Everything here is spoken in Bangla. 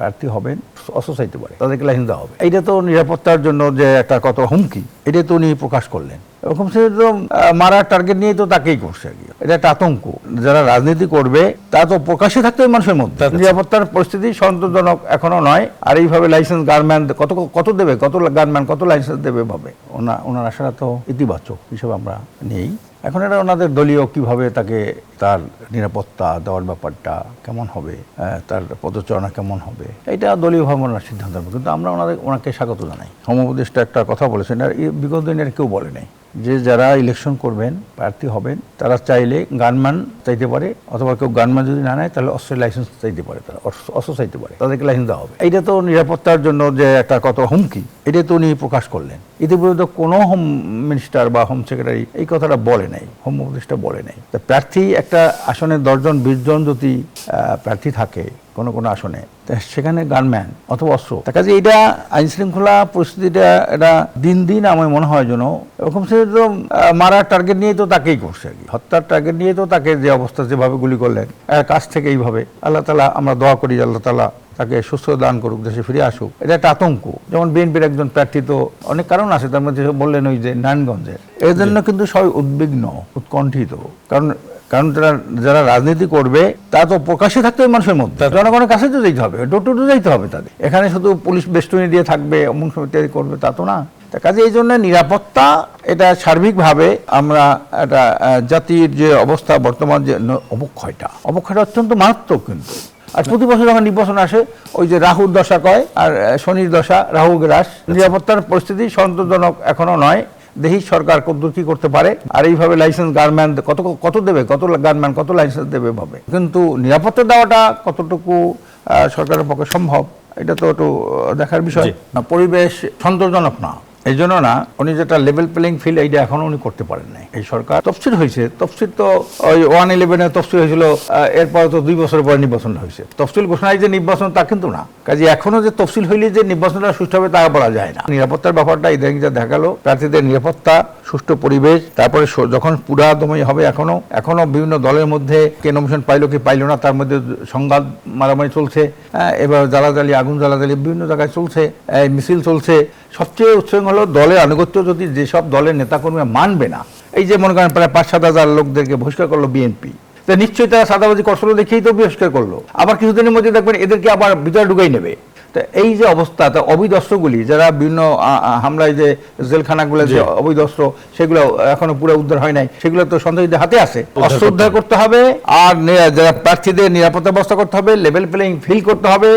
প্রার্থী হবেন অস্ত্র চাইতে পারে, তাদেরকে লাইসেন্স দেওয়া হবে। এইটা তো নিরাপত্তার জন্য যে একটা কত হুমকি, এটা তো উনি প্রকাশ করলেন। এরকম সে তো মারার টার্গেট নিয়ে তো তাকেই করছে আর কি। এটা একটা আতঙ্ক। যারা রাজনীতি করবে তা তো প্রকাশ্যে থাকতে হবে মানুষের মধ্যে। নিরাপত্তার পরিস্থিতি সন্তোষজনক এখনো নয়। আর এইভাবে লাইসেন্স গানম্যান কত দেবে, কত গানম্যান কত লাইসেন্স দেবে ভাবে ওনার আশাটা তো ইতিবাচক হিসেবে আমরা নেই। এখন এটা ওনাদের দলীয় কিভাবে তাকে তার নিরাপত্তা দেওয়ার ব্যাপারটা কেমন হবে, তার পদচারণা কেমন হবে, এটা দলীয় ভাবনার সিদ্ধান্ত হবে। কিন্তু আমরা ওনাকে স্বাগত জানাই। হোম উপদেষ্টা একটা কথা বলেছেন, আর বিগত দিনের কেউ বলে নাই যে যারা ইলেকশন করবেন, প্রার্থী হবেন, তারা চাইলে গানম্যান চাইতে পারে, অথবা কেউ গানম্যান যদি না নেয় তাহলে অস্ত্রের লাইসেন্স চাইতে পারে, তারা অস্ত্র চাইতে পারে, তাদেরকে লাইসেন্স দেওয়া হবে। এইটা তো নিরাপত্তার জন্য যে একটা কত হুমকি, এটা তো উনি প্রকাশ করলেন। ইতিপূর্বে কোনো হোম মিনিস্টার বা হোম সেক্রেটারি এই কথাটা বলে নাই, হোম উপদেষ্টা বলে নাই। প্রার্থী একটা আসনে 10 জন 20 জন যদি প্রার্থী থাকে কোনো আসনে, সেখানে গানম্যান অথবা অস্ত্র, তার কাছে এটা আইন শৃঙ্খলা পরিস্থিতিটা এটা দিন দিন আমার মনে হয় যেন এরকম সে তো মারার টার্গেট নিয়ে তো তাকেই করছে আর কি। হত্যার টার্গেট নিয়ে তো তাকে যে অবস্থা যেভাবে গুলি করলেন, কাছ থেকে এইভাবে আল্লাহ তাআলা আমরা দোয়া করি আল্লাহ তাআলা তাকে সুস্থ দান করুক, দেশে ফিরে আসুক। এটা একটা আতঙ্ক। যেমন বিএনপির একজন প্রার্থী, তো অনেক কারণ আছে, তার মধ্যে বললেন ওই যে নারায়ণগঞ্জের, এর জন্য কিন্তু সবাই উদ্বিগ্ন, উৎকণ্ঠিত। কারণ যারা রাজনীতি করবে তা তো প্রকাশ্যে থাকতে হবে মানুষের মধ্যে, জনগণের কাছে তো যেতে হবে, ডোর টু ডোর যেতে হবে তাদের। এখানে শুধু পুলিশ বেষ্টনী দিয়ে থাকবে, অমুক ইত্যাদি করবে, তা তো না। কাজে এই জন্য নিরাপত্তা এটা সার্বিকভাবে আমরা একটা জাতির যে অবস্থা বর্তমান, যে অবক্ষয়টা অত্যন্ত মারাত্মক। কিন্তু আর প্রতি বছর যখন নির্বাচন আসে, ওই যে রাহুর দশা কয় আর শনির দশা, রাহু গ্রাস। নিরাপত্তার পরিস্থিতি সন্তোষজনক এখনো নয়। দেখি সরকার কতদূর কি করতে পারে। আর এইভাবে লাইসেন্স গানম্যান কত দেবে, কত গানম্যান কত লাইসেন্স দেবে ভাবে। কিন্তু নিরাপত্তা দেওয়াটা কতটুকু সরকারের পক্ষে সম্ভব, এটা তো একটু দেখার বিষয়। পরিবেশ সন্তোষজনক না, এই জন্য না উনি যেটা লেভেল প্লেইং ফিল্ড, এইটা এখনো উনি করতে পারেন নাই। এই সরকার তফসিল হয়েছে, তফসিল তো ওই 111-এ তফসিল হয়েছিল, এরপর তো 2 বছর পরে নির্বাচন হয়েছে। তফসিল ঘোষণায় যে নির্বাচন তা কিন্তু না। কাজে এখনো যে তফসিল হইলে যে নির্বাচনটা সুষ্ঠু হবে তা বলা যায় না। নিরাপত্তার ব্যাপারটা ইদানিং যা দেখালো, প্রার্থীদের নিরাপত্তা, সুষ্ঠু পরিবেশ, তারপরে যখন পুরাদময় হবে, এখনো বিভিন্ন দলের মধ্যে কে নমিশন পাইলো কি পাইলো না, তার মধ্যে সংঘাত মারামারি চলছে। এবার জ্বালাজালি, আগুন জ্বালাজালি বিভিন্ন জায়গায় চলছে, মিছিল চলছে। সবচেয়ে উৎসব হলো দলের আনুগত্য যদি যেসব দলের নেতাকর্মীরা মানবে না, এই যে মনে করেন প্রায় 5-7 হাজার লোকদেরকে বহিষ্কার করলো বিএনপি, তা নিশ্চয়ই তারা সাদাবাজি করছিল দেখেই তো বহিষ্কার করলো। আবার কিছুদিনের মধ্যে দেখবেন এদেরকে আবার ভিতরে ঢুকাই নেবে। তা এই যে অবস্থা, তা অবৈধ অস্ত্রগুলি যারা বিভিন্ন হামলায় যে জেলখানাগুলো যে অবৈধ অস্ত্র, সেগুলো এখনো পুরো উদ্ধার হয় নাই, সেগুলো তো সন্ত্রাসীদের হাতে আছে। অস্ত্র উদ্ধার করতে হবে, আর যারা প্রার্থীদের নিরাপত্তা ব্যবস্থা করতে হবে, লেভেল প্লেইং ফিল্ড করতে হবে।